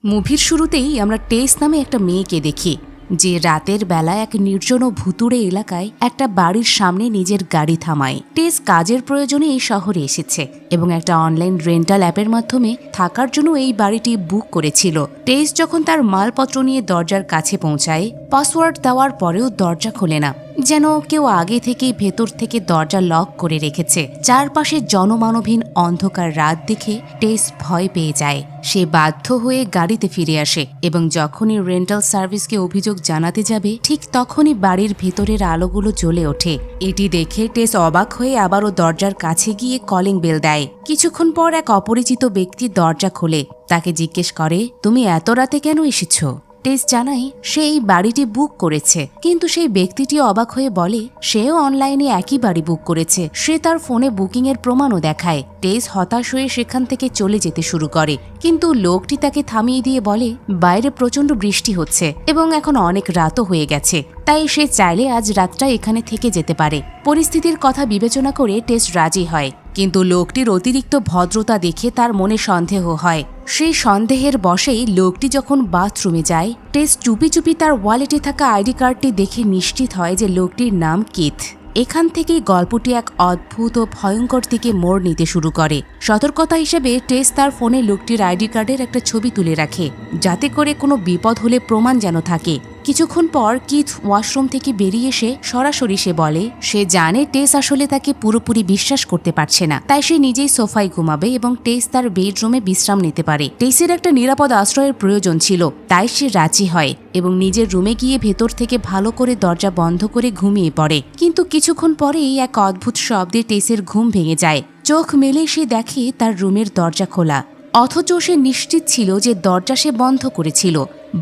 মুভির শুরুতেই আমরা টেস নামে একটা মেয়েকে দেখি, যে রাতের বেলায় এক নির্জন ও ভুতুড়ে এলাকায় একটা বাড়ির সামনে নিজের গাড়ি থামায়। টেস কাজের প্রয়োজনে এই শহরে এসেছে এবং একটা অনলাইন রেন্টাল অ্যাপের মাধ্যমে থাকার জন্য এই বাড়িটি বুক করেছিল। টেস যখন তার মালপত্র নিয়ে দরজার কাছে পৌঁছায়, পাসওয়ার্ড দেওয়ার পরেও দরজা খোলে না, যেন কেউ আগে থেকেই ভেতর থেকে দরজা লক করে রেখেছে। চারপাশে জনমানবহীন অন্ধকার রাত দেখে টেস ভয় পেয়ে যায়। সে বাধ্য হয়ে গাড়িতে ফিরে আসে এবং যখনই রেন্টাল সার্ভিসকে অভিযোগ জানাতে যাবে, ঠিক তখনই বাড়ির ভেতরের আলোগুলো জ্বলে ওঠে। এটি দেখে টেস অবাক হয়ে আবারও দরজার কাছে গিয়ে কলিং বেল দেয়। কিছুক্ষণ পর এক অপরিচিত ব্যক্তি দরজা খোলে। তাকে জিজ্ঞেস করে, তুমি এত রাতে কেন এসেছো? টেস জানায় সে এই বাড়িটি বুক করেছে, কিন্তু সেই ব্যক্তিটি অবাক হয়ে বলে সেও অনলাইনে একই বাড়ি বুক করেছে। সে তার ফোনে বুকিংয়ের প্রমাণও দেখায়। টেস হতাশ হয়ে সেখান থেকে চলে যেতে শুরু করে, কিন্তু লোকটি তাকে থামিয়ে দিয়ে বলে বাইরে প্রচণ্ড বৃষ্টি হচ্ছে এবং এখন অনেক রাতও হয়ে গেছে, তাই সে চাইলে আজ রাতটা এখানে থেকে যেতে পারে। পরিস্থিতির কথা বিবেচনা করে টেস রাজি হয়, কিন্তু লোকটির অতিরিক্ত ভদ্রতা দেখে তার মনে সন্দেহ হয়। সেই সন্দেহের বশেই লোকটি যখন বাথরুমে যায়, টেস চুপি চুপি তার ওয়ালেটে থাকা আইডি কার্ডটি দেখে নিশ্চিত হয় যে লোকটির নাম কিথ। এখান থেকেই গল্পটি এক অদ্ভুত ও ভয়ঙ্কর দিকে মোড় নিতে শুরু করে। সতর্কতা হিসেবে টেস তার ফোনে লোকটির আইডি কার্ডের একটা ছবি তুলে রাখে, যাতে করে কোনো বিপদ হলে প্রমাণ যেন থাকে। কিছুক্ষণ পর কিথ ওয়াশরুম থেকে বেরিয়ে এসে সরাসরি সে বলে সে জানে টেস আসলে তাকে পুরোপুরি বিশ্বাস করতে পারছে না, তাই সে নিজেই সোফায় ঘুমাবে এবং টেস তার বেডরুমে বিশ্রাম নিতে পারে। টেসের একটা নিরাপদ আশ্রয়ের প্রয়োজন ছিল, তাই সে রাজি হয় এবং নিজের রুমে গিয়ে ভেতর থেকে ভালো করে দরজা বন্ধ করে ঘুমিয়ে পড়ে। কিন্তু কিছুক্ষণ পরেই এক অদ্ভুত শব্দে টেসের ঘুম ভেঙে যায়। চোখ মেলে সে দেখে তার রুমের দরজা খোলা, অথচ সে নিশ্চিত ছিল যে দরজা সে বন্ধ করেছিল।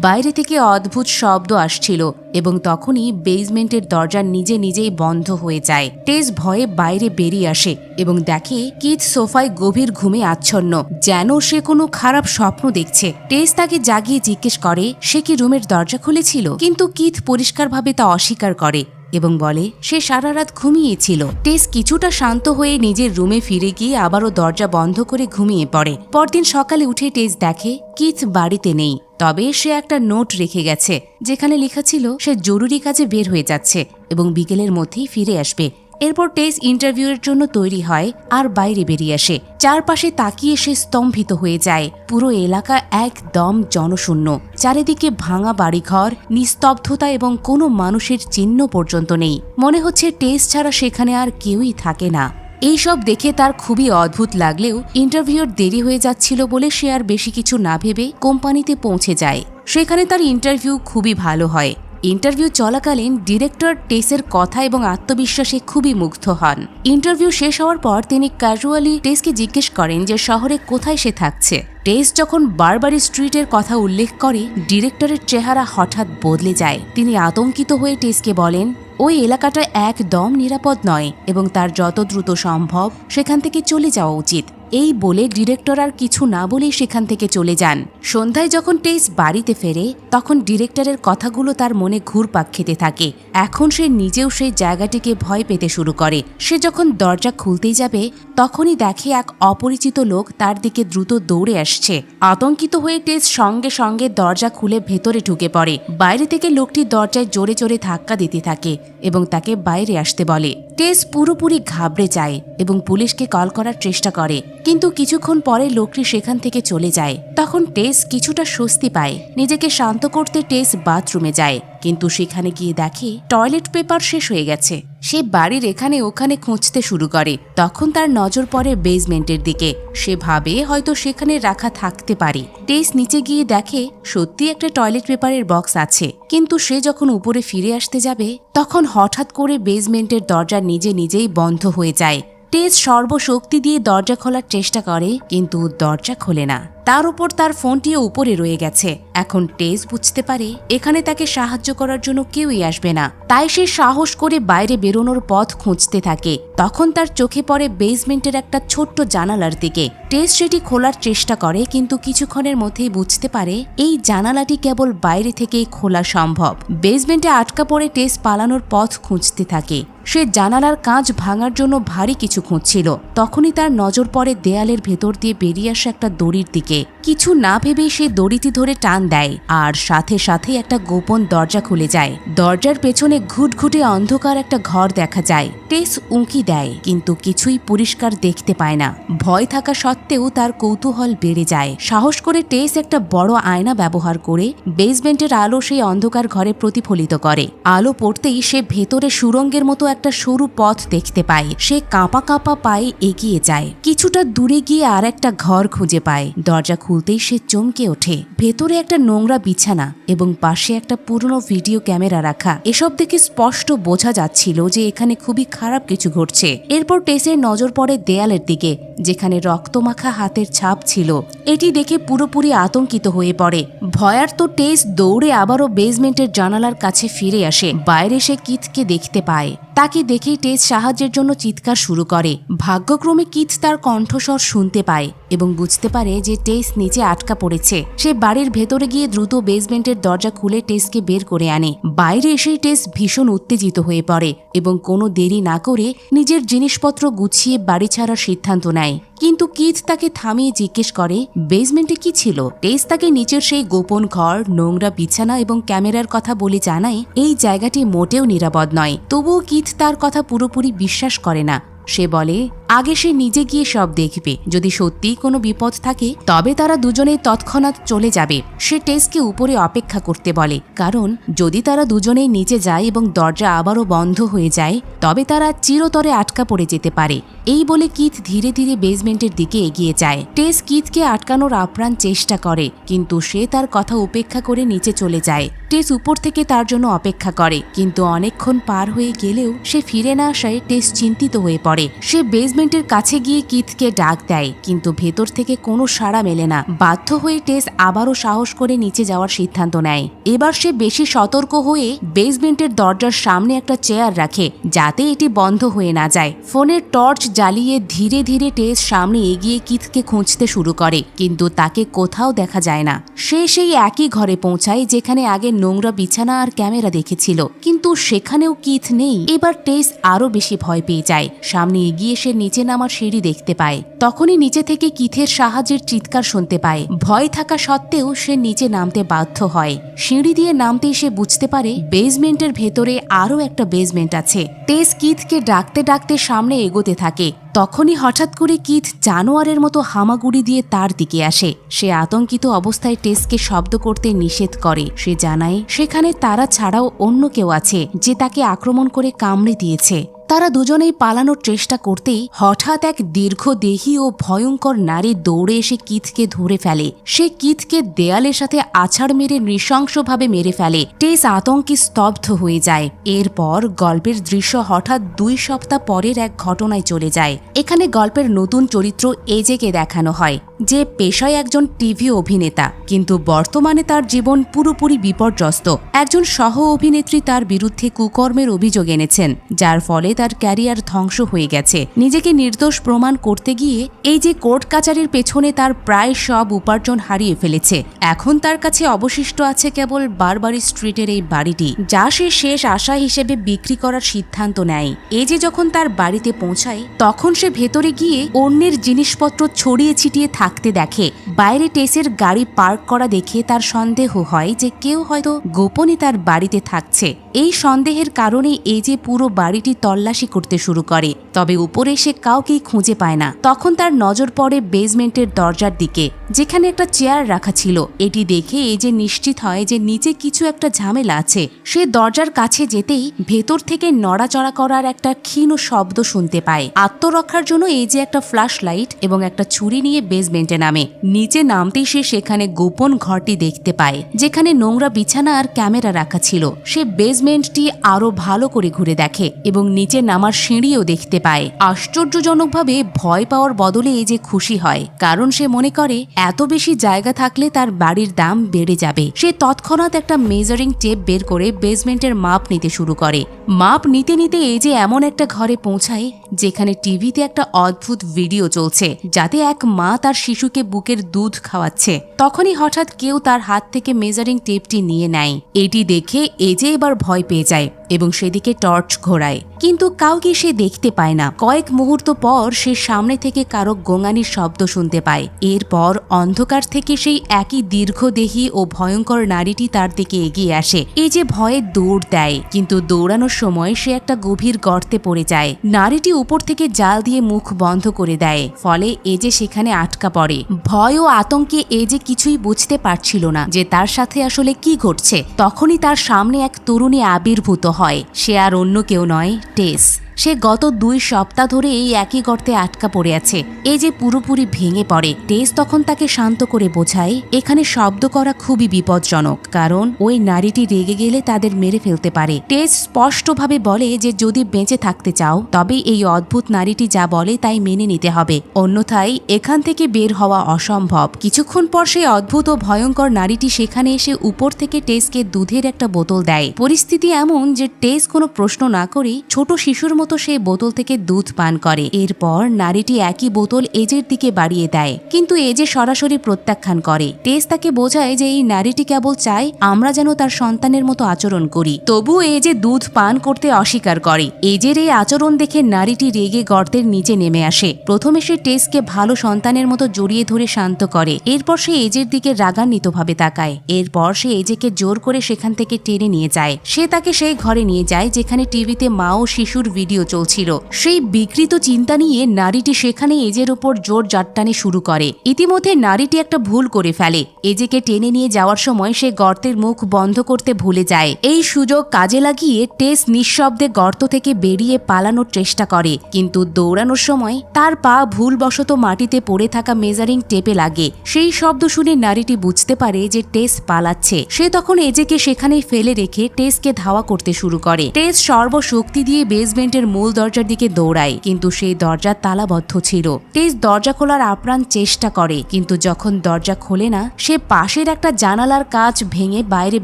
বাইরে থেকে অদ্ভুত শব্দ আসছিল এবং তখনই বেসমেন্টের দরজা নিজে নিজেই বন্ধ হয়ে যায়। টেস ভয়ে বাইরে বেরিয়ে আসে এবং দেখে কিথ সোফায় গভীর ঘুমে আচ্ছন্ন, যেন সে কোনো খারাপ স্বপ্ন দেখছে। টেস তাকে জাগিয়ে জিজ্ঞেস করে সে কি রুমের দরজা খুলেছিল, কিন্তু কিথ পরিষ্কারভাবে তা অস্বীকার করে এবং বলে সে সারা রাত ঘুমিয়েছিল। টেস কিছুটা শান্ত হয়ে নিজের রুমে ফিরে গিয়ে আবারও দরজা বন্ধ করে ঘুমিয়ে পড়ে। পরদিন সকালে উঠে টেস দেখে কিথ বাড়িতে নেই, তবে সে একটা নোট রেখে গেছে যেখানে লেখা ছিল সে জরুরি কাজে বের হয়ে যাচ্ছে এবং বিকেলের মধ্যেই ফিরে আসবে। এরপর টেস ইন্টারভিউয়ের জন্য তৈরি হয় আর বাইরে বেরিয়ে আসে। চারপাশে তাকিয়ে সে স্তম্ভিত হয়ে যায়। পুরো এলাকা একদম জনশূন্য, চারিদিকে ভাঙা বাড়িঘর, নিস্তব্ধতা এবং কোনো মানুষের চিহ্ন পর্যন্ত নেই। মনে হচ্ছে টেস ছাড়া সেখানে আর কেউই থাকে না। এইসব দেখে তার খুবই অদ্ভুত লাগলেও ইন্টারভিউর দেরি হয়ে যাচ্ছিল বলে সে আর বেশি কিছু না ভেবে কোম্পানিতে পৌঁছে যায়। সেখানে তার ইন্টারভিউ খুবই ভালো হয়। ইন্টারভিউ চলাকালীন ডিরেক্টর টেসের কথা এবং আত্মবিশ্বাসে খুবই মুগ্ধ হন। ইন্টারভিউ শেষ হওয়ার পর তিনি ক্যাজুয়ালি টেসকে জিজ্ঞেস করেন যে শহরে কোথায় সে থাকছে। টেস যখন বারবারি স্ট্রিটের কথা উল্লেখ করে, ডিরেক্টরের চেহারা হঠাৎ বদলে যায়। তিনি আতঙ্কিত হয়ে টেসকে বলেন ওই এলাকাটা একদম নিরাপদ নয় এবং তার যত দ্রুত সম্ভব সেখান থেকে চলে যাওয়া উচিত। এই বলে ডিরেক্টর আর কিছু না বলেই সেখান থেকে চলে যান। সন্ধ্যায় যখন টেস বাড়িতে ফেরে, তখন ডিরেক্টরের কথাগুলো তার মনে ঘুরপাক খেতে থাকে। এখন সে নিজেও সেই জায়গাটিকে ভয় পেতে শুরু করে। সে যখন দরজা খুলতেই যাবে, তখনই দেখে এক অপরিচিত লোক তার দিকে দ্রুত দৌড়ে আসছে। আতঙ্কিত হয়ে টেস সঙ্গে সঙ্গে দরজা খুলে ভেতরে ঢুকে পড়ে। বাইরে থেকে লোকটি দরজায় জোরে জোরে ধাক্কা দিতে থাকে এবং তাকে বাইরে আসতে বলে। টেস পুরোপুরি ঘাবড়ে যায় এবং পুলিশকে কল করার চেষ্টা করে, কিন্তু কিছুক্ষণ পরে লোকটি সেখান থেকে চলে যায়। তখন টেস কিছুটা স্বস্তি পায়। নিজেকে শান্ত করতে টেস বাথরুমে যায়, কিন্তু সেখানে গিয়ে দেখে টয়লেট পেপার শেষ হয়ে গেছে। সে বাড়ির এখানে ওখানে খুঁজতে শুরু করে। তখন তার নজর পড়ে বেসমেন্টের দিকে। সে ভাবে হয়তো সেখানে রাখা থাকতে পারে। টেস নিচে গিয়ে দেখে সত্যি একটা টয়লেট পেপারের বক্স আছে, কিন্তু সে যখন উপরে ফিরে আসতে যাবে, তখন হঠাৎ করে বেসমেন্টের দরজা নিজে নিজেই বন্ধ হয়ে যায়। টেস সর্বশক্তি দিয়ে দরজা খোলার চেষ্টা করে, কিন্তু দরজা খোলে না। তার উপর তার ফোনটিও উপরে রয়ে গেছে। এখন টেস বুঝতে পারে এখানে তাকে সাহায্য করার জন্য কেউই আসবে না, তাই সে সাহস করে বাইরে বেরোনোর পথ খুঁজতে থাকে। তখন তার চোখে পড়ে বেসমেন্টের একটা ছোট্ট জানালার দিকে। টেস সেটি খোলার চেষ্টা করে, কিন্তু কিছুক্ষণের মধ্যেই বুঝতে পারে এই জানালাটি কেবল বাইরে থেকেই খোলা সম্ভব। বেসমেন্টে আটকা পড়ে টেস পালানোর পথ খুঁজতে থাকে। সে জানালার কাঁচ ভাঙার জন্য ভারী কিছু খুঁজছিল। তখনই তার নজর পড়ে দেয়ালের ভেতর দিয়ে বেরিয়ে আসা একটা দড়ির দিকে। কিছু না ভেবেই সে দড়িটি ধরে টান দেয় আর সাথে সাথে একটা গোপন দরজা খুলে যায়। দরজার পেছনে ঘুটঘুটে অন্ধকার একটা ঘর দেখা যায়। টেস উঁকি দেয় কিন্তু কিছুই পরিষ্কার দেখতে পায় না। ভয় থাকা সত্ত্বেও তার কৌতূহল বেড়ে যায়। সাহস করে টেস একটা বড় আয়না ব্যবহার করে বেসমেন্টের আলো সেই অন্ধকার ঘরে প্রতিফলিত করে। আলো পড়তেই সে ভেতরে সুড়ঙ্গের মতো একটা সরু পথ দেখতে পায়। সে কাঁপা কাঁপা পায়ে এগিয়ে যায়। কিছুটা দূরে গিয়ে আর একটা ঘর খুঁজে পায়। দরজা খুলতেই সে চমকে ওঠে। ভেতরে একটা নোংরা বিছানা এবং পাশে একটা পুরনো ভিডিও ক্যামেরা রাখা। এসব দেখে স্পষ্ট বোঝা যাচ্ছিল যে এখানে খুবই খারাপ কিছু ঘটছে। এরপর টেসের নজর পড়ে দেয়ালের দিকে, যেখানে রক্তমাখা হাতের ছাপ ছিল। এটি দেখে পুরোপুরি আতঙ্কিত হয়ে পড়ে। ভয়ার্ত টেস দৌড়ে আবারও বেসমেন্টের জানালার কাছে ফিরে আসে। বাইরে সে কিথকে দেখতে পায়। তাকে দেখেই টেস সাহায্যের জন্য চিৎকার শুরু করে। ভাগ্যক্রমে কিথ তার কণ্ঠস্বর শুনতে পায় এবং বুঝতে পারে যে টেস নিচে আটকা পড়েছে। সে বাড়ির ভেতরে গিয়ে দ্রুত বেসমেন্টের দরজা খুলে টেসকে বের করে আনে। বাইরে এসেই টেস ভীষণ উত্তেজিত হয়ে পড়ে এবং কোনো দেরি না করে নিজের জিনিসপত্র গুছিয়ে বাড়ি ছাড়ার সিদ্ধান্ত নেয়। কিন্তু কিথ তাকে থামিয়ে জিজ্ঞেস করে বেসমেন্টে কি ছিল। টেস তাকে নিচের সেই গোপন ঘর, নোংরা বিছানা এবং ক্যামেরার কথা বলে জানায় এই জায়গাটি মোটেও নিরাপদ নয়। তবুও কিথ তার কথা পুরোপুরি বিশ্বাস করে না। সে বলে আগে সে নিজে গিয়ে সব দেখবে। যদি সত্যিই কোনো বিপদ থাকে তবে তারা দুজনেই তৎক্ষণাৎ চলে যাবে। সে টেসকে উপরে অপেক্ষা করতে বলে, কারণ যদি তারা দুজনেই নিচে যায় এবং দরজা আবারও বন্ধ হয়ে যায় তবে তারা চিরতরে আটকা পড়ে যেতে পারে। এই বলে কিথ ধীরে ধীরে বেসমেন্টের দিকে এগিয়ে যায়। টেস কিথকে আটকানোর আপ্রাণ চেষ্টা করে কিন্তু সে তার কথা উপেক্ষা করে নিচে চলে যায়। টেস উপর থেকে তার জন্য অপেক্ষা করে কিন্তু অনেকক্ষণ পার হয়ে গেলেও সে ফিরে না আসায় টেস চিন্তিত হয়ে পড়ে। সে বেসমেন্টের কাছে গিয়ে কিথকে ডাক দেয় কিন্তু ভেতর থেকে কোনো সাড়া মেলে না। বাধ্য হয়ে টেস আবারও সাহস করে নিচে যাওয়ার সিদ্ধান্ত নেয়। এবার সে বেশি সতর্ক হয়ে বেসমেন্টের দরজার সামনে একটা চেয়ার রাখে যাতে এটি বন্ধ হয়ে না যায়। ফোনের টর্চ জ্বালিয়ে ধীরে ধীরে টেস সামনে এগিয়ে কিথকে খুঁজতে শুরু করে কিন্তু তাকে কোথাও দেখা যায় না। সে সেই একই ঘরে পৌঁছায় যেখানে আগে নোংরা বিছানা আর ক্যামেরা দেখেছিল, কিন্তু সেখানেও কিথ নেই। এবার টেস আরো বেশি ভয় পেয়ে যায়। সামনে এগিয়ে সে নিচে নামার সিঁড়ি দেখতে পায়। তখনই নিচে থেকে কিথের সাহায্যের চিৎকার শুনতে পায়। ভয় থাকা সত্ত্বেও সে নিচে নামতে বাধ্য হয়। সিঁড়ি দিয়ে নামতেই সে বুঝতে পারে বেসমেন্টের ভেতরে আরো একটা বেসমেন্ট আছে। টেস কিথকে ডাকতে ডাকতে সামনে এগোতে থাকে। তখনই হঠাৎ করে কিথ জানোয়ারের মতো হামাগুড়ি দিয়ে তার দিকে আসে। সে আতঙ্কিত অবস্থায় টেসকে শব্দ করতে নিষেধ করে। সে জানায় সেখানে তারা ছাড়াও অন্য কেউ আছে যে তাকে আক্রমণ করে কামড়ে দিয়েছে। তারা দুজনেই পালানোর চেষ্টা করতেই হঠাৎ এক দীর্ঘদেহী ও ভয়ঙ্কর নারী দৌড়ে এসে কিথকে ধরে ফেলে। সে কিথকে দেয়ালের সাথে আছাড় মেরে নৃশংসভাবে মেরে ফেলে। টেস আতঙ্কে স্তব্ধ হয়ে যায়। এরপর গল্পের দৃশ্য হঠাৎ 2 সপ্তাহ পরের এক ঘটনায় চলে যায়। এখানে গল্পের নতুন চরিত্র এজেকে দেখানো হয়, যে পেশায় একজন টিভি অভিনেতা, কিন্তু বর্তমানে তার জীবন পুরোপুরি বিপর্যস্ত। একজন সহ অভিনেত্রী তার বিরুদ্ধে কুকর্মের অভিযোগ এনেছেন, যার ফলে তার ক্যারিয়ার ধ্বংস হয়ে গেছে। নিজেকে নির্দোষ প্রমাণ করতে গিয়ে এই যে কোর্ট কাচারির পেছনে তার প্রায় সব উপার্জন হারিয়ে ফেলেছে। এখন তার কাছে অবশিষ্ট আছে কেবল বারবারি স্ট্রিটের এই বাড়িটি, যা সে শেষ আশা হিসেবে বিক্রি করার সিদ্ধান্ত নেয়। এই যে যখন তার বাড়িতে পৌঁছায় তখন সে ভেতরে গিয়ে অন্যের জিনিসপত্র ছড়িয়ে ছিটিয়ে থাকতে দেখে। বাইরে টেসের গাড়ি পার্ক করা দেখে তার সন্দেহ হয় যে কেউ হয়তো গোপনে তার বাড়িতে থাকছে। এই সন্দেহের কারণে এই যে পুরো বাড়িটি তল্লাশি করতে শুরু করে, তবে উপরে সে কাউকেই খুঁজে পায় না। তখন তার নজর পড়ে বেসমেন্টের দরজার দিকে, যেখানে একটা চেয়ার রাখা ছিল। এটি দেখে এই যে নিশ্চিত হয় যে নিচে কিছু একটা ঝামেলা আছে। সে দরজার কাছে যেতেই ভেতর থেকে নড়াচড়া করার একটা ক্ষীণ শব্দ শুনতে পায়। আত্মরক্ষার জন্য এই যে একটা ফ্ল্যাশ লাইট এবং একটা ছুরি নিয়ে বেসমেন্টে নামে। নিচে নামতেই সে সেখানে গোপন ঘরটি দেখতে পায়, যেখানে নোংরা বিছানা আর ক্যামেরা রাখা ছিল। সে বেসমেন্টটি আরো ভালো করে ঘুরে দেখে এবং নিচে নামার সিঁড়িও দেখতে পায়। আশ্চর্যজনকভাবে ভয় পাওয়ার বদলে এই যে খুশি হয়, কারণ সে মনে করে এত বেশি জায়গা থাকলে তার বাড়ির দাম বেড়ে যাবে। সে তৎক্ষণাৎ একটা মেজারিং টেপ বের করে বেসমেন্টের মাপ নিতে শুরু করে। মাপ নিতে নিতে এই যে এমন একটা ঘরে পৌঁছায় যেখানে টিভিতে একটা অদ্ভুত ভিডিও চলছে, যাতে এক মা তার শিশুকে বুকের দুধ খাওয়াচ্ছে। তখনই হঠাৎ কেউ তার হাত থেকে মেজারিং টেপটি নিয়ে নেয়। এটি দেখে এজে এবার ভয় পেয়ে যায়। এবং সেদিকে টর্চ ঘোরায়, কিন্তু কাউকে সে দেখতে পায় না। কয়েক মুহূর্ত পর সে সামনে থেকে কারো গোঙানির শব্দ শুনতে পায়। এরপর অন্ধকার থেকে সেই একই দীর্ঘদেহী ও ভয়ঙ্কর নারীটি তার দিকে এগিয়ে আসে। এই যে ভয়ে দৌড় দেয়, কিন্তু দৌড়ানোর সময় সে একটা গভীর গর্তে পড়ে যায়। নারীটি উপর থেকে জাল দিয়ে মুখ বন্ধ করে দেয়, ফলে এ যে সেখানে আটকা পড়ে। ভয় ও আতঙ্কে এ যে কিছুই বুঝতে পারছিল না যে তার সাথে আসলে কি ঘটছে। তখনই তার সামনে এক তরুণী আবির্ভূত হয়। সে আর অন্য কেউ নয়, টেস। সে গত 2 সপ্তাহ ধরে এই একই গর্তে আটকা পড়ে আছে। এই যে পুরোপুরি ভেঙে পড়ে। টেস তখন তাকে শান্ত করে বোঝায় এখানে শব্দ করা খুবই বিপজ্জনক, কারণ ওই নারীটি রেগে গেলে তাদের মেরে ফেলতে পারে। টেস স্পষ্টভাবে বলে যে যদি বেঁচে থাকতে চাও তবে এই অদ্ভুত নারীটি যা বলে তাই মেনে নিতে হবে, অন্যথায় এখান থেকে বের হওয়া অসম্ভব। কিছুক্ষণ পর সেই অদ্ভুত ও ভয়ঙ্কর নারীটি সেখানে এসে উপর থেকে টেসকে দুধের একটা বোতল দেয়। পরিস্থিতি এমন যে টেস কোনো প্রশ্ন না করে ছোট শিশুর মতো সেই বোতল থেকে দুধ পান করে। এরপর নারীটি একই বোতল এজের দিকে বাড়িয়ে দেয়, কিন্তু এজে সরাসরি প্রত্যাখ্যান করে। টেস তাকে বোঝায় যে এই নারীটি কেবল চায় আমরা যেন তার সন্তানের মতো আচরণ করি। তবু এজে দুধ পান করতে অস্বীকার করে। এজের এই আচরণ দেখে নারীটি রেগে গর্তের নিচে নেমে আসে। প্রথমে সে টেসকে ভালো সন্তানের মতো জড়িয়ে ধরে শান্ত করে। এরপর সে এজের দিকে রাগান্বিতভাবে তাকায়। এরপর সে এজেকে জোর করে সেখান থেকে টেনে নিয়ে যায়। সে তাকে সেই ঘরে নিয়ে যায় যেখানে টিভিতে মা ও শিশুর ভিডিও চলছিল। সেই বিকৃত চিন্তা নিয়ে নারীটি সেখানে এজের উপর জোর জাট্টানি শুরু করে। ইতিমধ্যে নারীটি একটা ভুল করে ফেলে। এজেকে টেনে নিয়ে যাওয়ার সময় সে গর্তের মুখ বন্ধ করতে ভুলে যায়। এই সুযোগ কাজে লাগিয়ে টেস নিঃশব্দে গর্ত থেকে বেরিয়ে পালানোর চেষ্টা করে, কিন্তু দৌড়ানোর সময় তার পা ভুলবশত মাটিতে পড়ে থাকা মেজারিং টেপে লাগে। সেই শব্দ শুনে নারীটি বুঝতে পারে যে টেস পালাচ্ছে। সে তখন এজেকে সেখানেই ফেলে রেখে টেসকে ধাওয়া করতে শুরু করে। টেস সর্বশক্তি দিয়ে বেসমেন্টের মূল দরজার দিকে দৌড়ায়, কিন্তু সেই দরজা তালাবদ্ধ ছিল। টেস দরজা খোলার আপ্রাণ চেষ্টা করে, কিন্তু যখন দরজা খোলে না, সে পাশের একটা জানালার কাঁচ ভেঙে বাইরে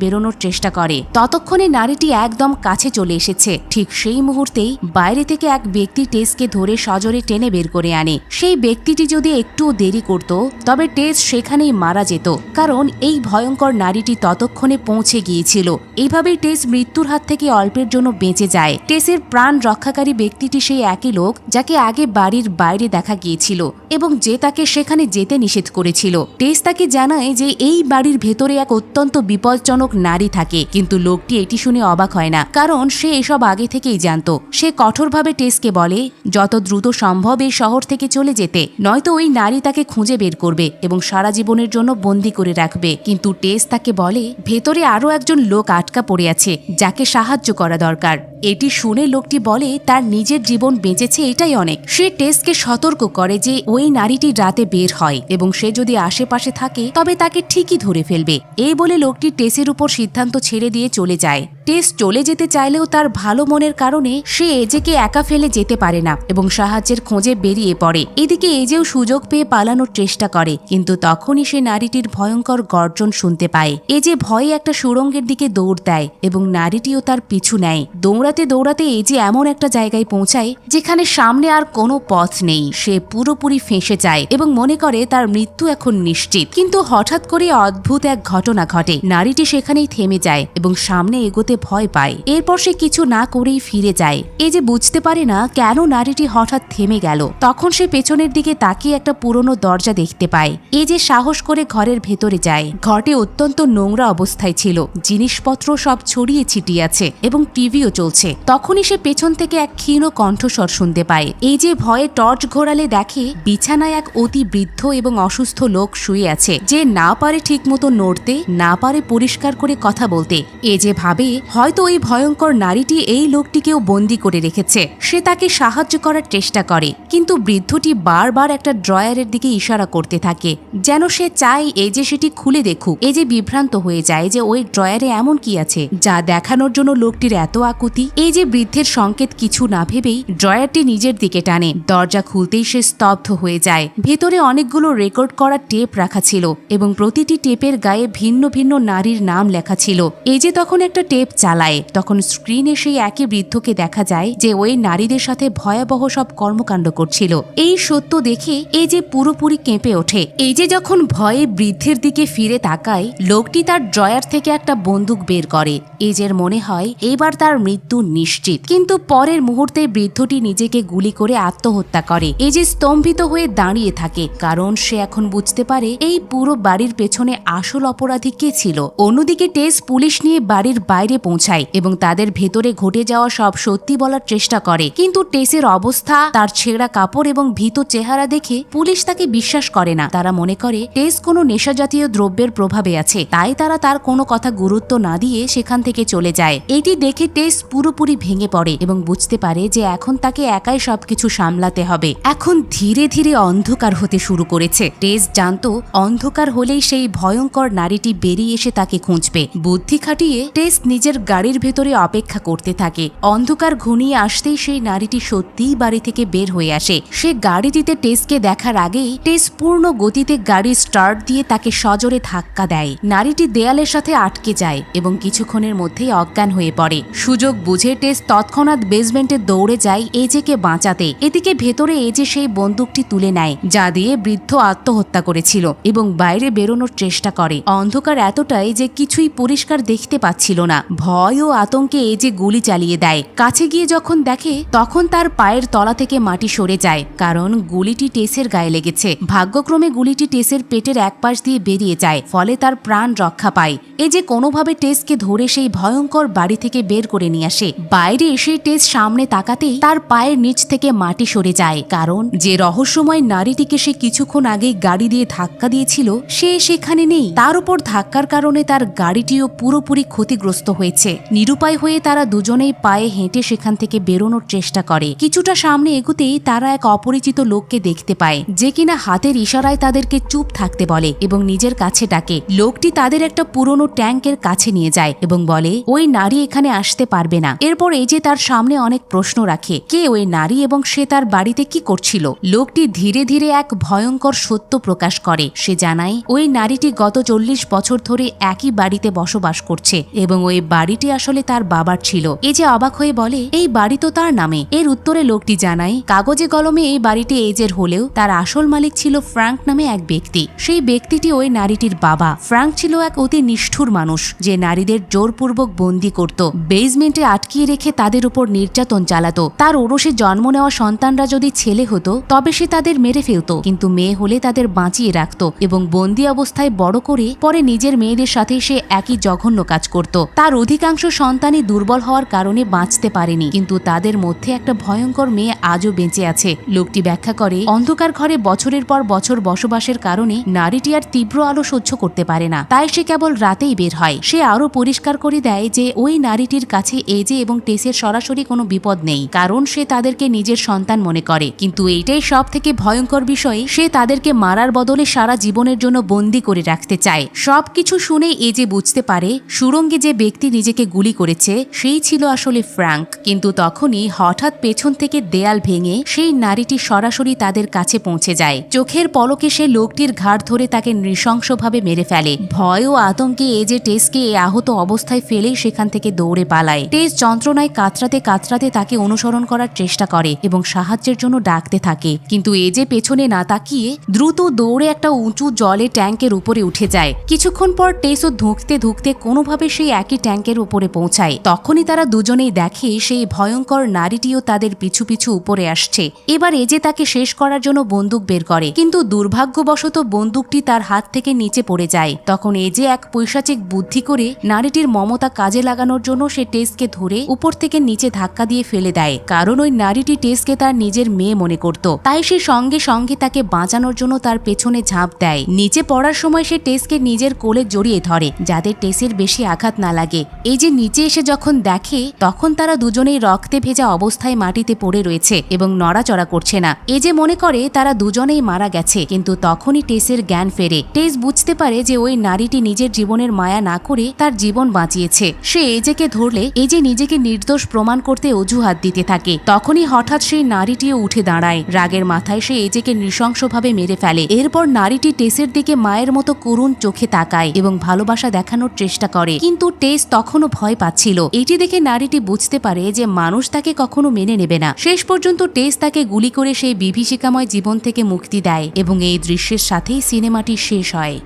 বেরোনোর চেষ্টা করে। ততক্ষণে নারীটি একদম কাছে চলে এসেছে। ঠিক সেই মুহূর্তেই বাইরে থেকে এক ব্যক্তি টেসকে ধরে সজোরে টেনে বের করে আনে। সেই ব্যক্তিটি যদি একটুও দেরি করত তবে টেস সেখানেই মারা যেত, কারণ এই ভয়ঙ্কর নারীটি ততক্ষণে পৌঁছে গিয়েছিল। এইভাবেই টেস মৃত্যুর হাত থেকে অল্পের জন্য বেঁচে যায়। টেসের প্রাণ রক্ষাকারী ব্যক্তিটি সেই একই লোক যাকে আগে বাড়ির বাইরে দেখা গিয়েছিল এবং যে তাকে সেখানে যেতে নিষেধ করেছিল। টেস তাকে জানায় যে এই বাড়ির ভেতরে এক অত্যন্ত বিপজ্জনক নারী থাকে, কিন্তু লোকটি এটি শুনে অবাক হয় না, কারণ সে এসব আগে থেকেই জানত। সে কঠোরভাবে টেসকে বলে যত দ্রুত সম্ভব এই শহর থেকে চলে যেতে, নয়তো ওই নারী তাকে খুঁজে বের করবে এবং সারা জীবনের জন্য বন্দী করে রাখবে। কিন্তু টেস তাকে বলে ভেতরে আরো একজন লোক আটকা পড়ে আছে যাকে সাহায্য করা দরকার। এটি শুনে লোকটি বলে তার নিজের জীবন বেঁচেছে এটাই অনেক। সে টেসকে সতর্ক করে যে ওই নারীটি রাতে বের হয় এবং সে যদি আশেপাশে থাকে তবে তাকে ঠিকই ধরে ফেলবে। এই বলে লোকটি টেসের উপর সিদ্ধান্ত ছেড়ে দিয়ে চলে যায়। টেস চলে যেতে চাইলেও তার ভালো মনের কারণে সে এজেকে একা ফেলে যেতে পারে না এবং সাহায্যের খোঁজে বেরিয়ে পড়ে। এদিকে এজেও সুযোগ পেয়ে পালানোর চেষ্টা করে, কিন্তু তখনই সে নারীটির ভয়ঙ্কর গর্জন শুনতে পায়। এজে ভয়ে একটা সুড়ঙ্গের দিকে দৌড় দেয় এবং নারীটিও তার পিছু নেয়। দৌড়াতে দৌড়াতে এজে এমন একটা জায়গায় পৌঁছায় যেখানে সামনে আর কোনো পথ নেই। সে পুরোপুরি ফেঁসে যায় এবং মনে করে তার মৃত্যু এখন নিশ্চিত। কিন্তু হঠাৎ করে অদ্ভুত এক ঘটনা ঘটে। নারীটি সেখানেই থেমে যায় এবং সামনে এগোতে ভয় পায়। এরপর সে কিছু না করেই ফিরে যায়। এই যে বুঝতে পারে না কেন নারীটি হঠাৎ থেমে গেল। তখন সে পেছনের দিকে তাকিয়ে একটা পুরনো দরজা দেখতে পায়। এই যে সাহস করে ঘরের ভেতরে যায়। ঘরটি অত্যন্ত নোংরা অবস্থায় ছিল, জিনিসপত্র সব ছড়িয়ে ছিটিয়ে আছে এবং টিভিও চলছে। তখনই সে পেছন থেকে এক ক্ষীণ কণ্ঠস্বর শুনতে পায়। এই যে ভয়ে টর্চ ঘোরালে দেখে বিছানায় এক অতি বৃদ্ধ এবং অসুস্থ লোক শুয়ে আছে, যে না পারে ঠিক মতো নড়তে, না পারে পরিষ্কার করে কথা বলতে। এ যে ভাবে হয়তো ওই ভয়ঙ্কর নারীটি এই লোকটিকেও বন্দি করে রেখেছে। সে তাকে সাহায্য করার চেষ্টা করে, কিন্তু বৃদ্ধটি বারবার একটা ড্রয়ারের দিকে ইশারা করতে থাকে, যেন সে চায় এই যে সেটি খুলে দেখুক। এই যে বিভ্রান্ত হয়ে যায় যে ওই ড্রয়ারে এমন কি আছে যা দেখানোর জন্য লোকটির এত আকুতি। এই যে বৃদ্ধের সংকেত কিছু না ভেবেই ড্রয়ারটি নিজের দিকে টানে। দরজা খুলতেই সে স্তব্ধ হয়ে যায়। ভেতরে অনেকগুলো রেকর্ড করা টেপ রাখা ছিল এবং প্রতিটি টেপের গায়ে ভিন্ন ভিন্ন নারীর নাম লেখা ছিল। এই যে তখন একটা টেপ চালায়, তখন স্ক্রিনে সেই একই বৃদ্ধকে দেখা যায় যে ওই নারীদের সাথে ভয়াবহ সব কর্মকাণ্ড করছিল। এই সত্য দেখে এই যে পুরোপুরি কেঁপে ওঠে। এই যে যখন ভয়ে বৃদ্ধের দিকে ফিরে তাকায়, লোকটি তার ড্রয়ার থেকে একটা বন্দুক বের করে। এজের মনে হয় এবার তার মৃত্যু নিশ্চিত, কিন্তু পরের মুহূর্তে বৃদ্ধটি নিজেকে গুলি করে আত্মহত্যা করে। এই যে স্তম্ভিত হয়ে দাঁড়িয়ে থাকে, কারণ সে এখন বুঝতে পারে এই পুরো বাড়ির পেছনে আসল অপরাধী কে ছিল। অন্যদিকে টেস পুলিশ নিয়ে বাড়ির বাইরে পৌঁছায় এবং তাদের ভেতরে ঘটে যাওয়া সব সত্যি বলার চেষ্টা করে, কিন্তু টেসের অবস্থা, তার ছেঁড়া কাপড় এবং ভীত চেহারা দেখে পুলিশ তাকে বিশ্বাস করে না। তারা মনে করে টেস কোনো নেশাজাতীয় দ্রব্যের প্রভাবে আছে, তাই তারা তার কোনো কথা গুরুত্ব না দিয়ে সেখান থেকে চলে যায়। এটি দেখে টেস পুরোপুরি ভেঙে পড়ে এবং বুঝতে পারে যে এখন তাকে একাই সবকিছু সামলাতে হবে। এখন ধীরে ধীরে অন্ধকার হতে শুরু করেছে। টেস জানতো অন্ধকার হলেই সেই ভয়ঙ্কর নারীটি বেরিয়ে এসে তাকে খুঁজবে। বুদ্ধি খাটিয়ে টেস নিজের গাড়ির ভেতরে অপেক্ষা করতে থাকে। অন্ধকার ঘনিয়ে আসতেই সেই নারীটি সত্যিই বাড়ি থেকে বের হয়ে আসে। সে গাড়িটিতে টেসকে দেখার আগেই টেস পূর্ণ গতিতে গাড়ি স্টার্ট দিয়ে তাকে সজোরে ধাক্কা দেয়। নারীটি দেয়ালের সাথে আটকে যায় এবং কিছুক্ষণের মধ্যেই অজ্ঞান হয়ে পড়ে। সুযোগ বুঝে টেস তৎক্ষণাৎ বেসমেন্টে দৌড়ে যায় এজেকে বাঁচাতে। এদিকে ভেতরে এজে সেই বন্দুকটি তুলে নেয় যা দিয়ে বৃদ্ধ আত্মহত্যা করেছিল এবং বাইরে বেরোনোর চেষ্টা করে। অন্ধকার এতটাই যে কিছুই পরিষ্কার দেখতে পাচ্ছিল না। ভয় ও আতঙ্কে এজে গুলি চালিয়ে দেয়। কাছে গিয়ে যখন দেখে তখন তার পায়ের তলা থেকে মাটি সরে যায়, কারণ গুলিটি টেসের গায়ে লেগেছে। ভাগ্যক্রমে গুলিটি টেসের পেটের এক পাশ দিয়ে বেরিয়ে যায়, ফলে তার প্রাণ রক্ষা পায়। এজে কোনোভাবে টেসকে ধরে সেই ভয়ঙ্কর বাড়ি থেকে বের করে নিয়ে আসে। বাইরে এসে টেস সামনে তাকাতেই তার পায়ের নিচ থেকে মাটি সরে যায়, কারণ যে রহস্যময় নারীটিকে সে কিছুক্ষণ আগে গাড়ি দিয়ে ধাক্কা দিয়েছিল সে সেখানে নেই। তার উপর ধাক্কার কারণে তার গাড়িটিও পুরোপুরি ক্ষতিগ্রস্ত হয়েছে। নিরুপায় হয়ে তারা দুজনেই পায়ে হেঁটে সেখান থেকে বেরোনোর চেষ্টা করে। কিছুটা সামনে এগুতেই তারা এক অপরিচিত লোককে দেখতে পায়, যে কিনা হাতের ইশারায় তাদেরকে চুপ থাকতে বলে এবং নিজের কাছে ডাকে। লোকটি তাদের একটা পুরনো ট্যাঙ্কের কাছে নিয়ে যায় এবং বলে ওই নারী এখানে আসতে পারবে না। এরপর এই যে তার সামনে অনেক প্রশ্ন রাখে, কে ওই নারী এবং সে তার বাড়িতে কি করছিল। লোকটি ধীরে ধীরে এক ভয়ঙ্কর সত্য প্রকাশ করে। সে জানায় ওই নারীটি গত 40 বছর ধরে একই বাড়িতে বসবাস করছে এবং ওই বাড়িটি আসলে তার বাবার ছিল। এই যে অবাক হয়ে বলে এই বাড়ি তো তার নামে। এর উত্তরে লোকটি জানায় কাগজে কলমে এই বাড়িটি এজের হলেও তার আসল মালিক ছিল ফ্র্যাঙ্ক নামে এক ব্যক্তি। সেই ব্যক্তিটি ওই নারীটির বাবা। ফ্র্যাঙ্ক ছিল এক অতি নিষ্ঠুর মানুষ যে নারীদের জোরপূর্বক বন্দী করত, বেসমেন্টে আটকিয়ে রেখে তাদের উপর নির্যাতন চালাতো। তার ওরসে জন্ম নেওয়া সন্তানরা যদি ছেলে হতো তবে সে তাদের মেরে ফেলত, কিন্তু মেয়ে হলে তাদের বাঁচিয়ে রাখত এবং বন্দী অবস্থায় বড় করে পরে নিজের মেয়েদের সাথে সে একই জঘন্য কাজ করত। তার অধিকাংশ সন্তানই দুর্বল হওয়ার কারণে বাঁচতে পারেনি, কিন্তু তাদের মধ্যে একটা ভয়ঙ্কর মেয়ে আজও বেঁচে আছে। লোকটি ব্যাখ্যা করে অন্ধকার ঘরে বছরের পর বছর বসবাসের কারণে নারীটি আর তীব্র আলো সহ্য করতে পারে না, তাই সে কেবল রাতেই বের হয়। সে আরো পরিষ্কার করে দেয় যে ওই নারীটির কাছে এজে এবং টেসের সরাসরি কোনো বিপদ নেই, কারণ সে তাদেরকে নিজের সন্তান মনে করে। কিন্তু এইটাই সব থেকে ভয়ঙ্কর বিষয়, সে তাদেরকে মারার বদলে সারা জীবনের জন্য বন্দী করে রাখতে চায়। সবকিছু শুনে এজে বুঝতে পারে সুরঙ্গে যে ব্যক্তি নিজেকে গুলি করেছে সেই ছিল আসলে ফ্র্যাঙ্ক। কিন্তু তখনই হঠাৎ পেছন থেকে দেয়াল ভেঙে সেই নারীটি সরাসরি তাদের কাছে পৌঁছে যায়। চোখের পলকে সে লোকটির ঘাড় ধরে তাকে নৃশংসভাবে মেরে ফেলে। ভয় ও আতঙ্কে এজে টেসকে আহত অবস্থায় ফেলেই সেখান থেকে দৌড়ে পালায়। টেস যন্ত্রণায় কাতরাতে কাতরাতে তাকে অনুসরণ করার চেষ্টা করে এবং সাহায্যের জন্য ডাকতে থাকে, কিন্তু এজে পেছনে না তাকিয়ে দ্রুত দৌড়ে একটা উঁচু জলে ট্যাঙ্কের উপরে উঠে যায়। কিছুক্ষণ পর টেসও ধুঁকতে ধুঁকতে কোনোভাবে সেই একই ট্যাঙ্কের উপরে পৌঁছায়। তখনই তারা দুজনেই দেখে সেই ভয়ঙ্কর নারীটিও তাদের পিছু পিছু উপরে আসছে। এবার এজে তাকে শেষ করার জন্য বন্দুক বের করে, কিন্তু দুর্ভাগ্যবশত বন্দুকটি তার হাত থেকে নিচে পড়ে যায়। তখন এজে এক পৈশাচিক বুদ্ধি করে নারীটির মমতা কাজে লাগানোর জন্য সে টেসকে ধরে উপর থেকে নিচে ধাক্কা দিয়ে ফেলে দেয়, কারণ ওই নারীটি টেসকে তার নিজের মেয়ে মনে করত। তাই সে সঙ্গে সঙ্গে তাকে বাঁচানোর জন্য তার পেছনে ঝাঁপ দেয়। নিচে পড়ার সময় সে টেসকে নিজের কোলে জড়িয়ে ধরে যাতে টেসের বেশি আঘাত না লাগে। এই যে নিচে এসে যখন দেখে তখন তারা দুজনেই রক্তে ভেজা অবস্থায় মাটিতে পড়ে রয়েছে এবং নড়াচড়া করছে না। এই যে মনে করে তারা দুজনেই মারা গেছে, কিন্তু তখনই টেসের জ্ঞান ফেরে। টেস বুঝতে পারে যে ওই নারীটি নিজের জীবনের মায়া না করে তার জীবন বাঁচিয়েছে। সে এজেকে ধরলে এজে নিজেকে নির্দোষ প্রমাণ করতে মিথ্যে অজুহাত দিতে থাকে। তখনই হঠাৎ সেই নারীটিও উঠে দাঁড়ায়। রাগের মাথায় সে এজেকে নৃশংসভাবে মেরে ফেলে। এরপর নারীটি টেসের দিকে মায়ের মতো করুণ চোখে তাকায় এবং ভালোবাসা দেখানোর চেষ্টা করে, কিন্তু টেস তখনও ভয় পাচ্ছিল। এটি দেখে নারীটি বুঝতে পারে যে মানুষ তাকে কখনো মেনে নেবে না। শেষ পর্যন্ত টেস তাকে গুলি করে সেই বিভীষিকাময় জীবন থেকে মুক্তি দেয় এবং এই দৃশ্যের সাথেই সিনেমাটি শেষ হয়।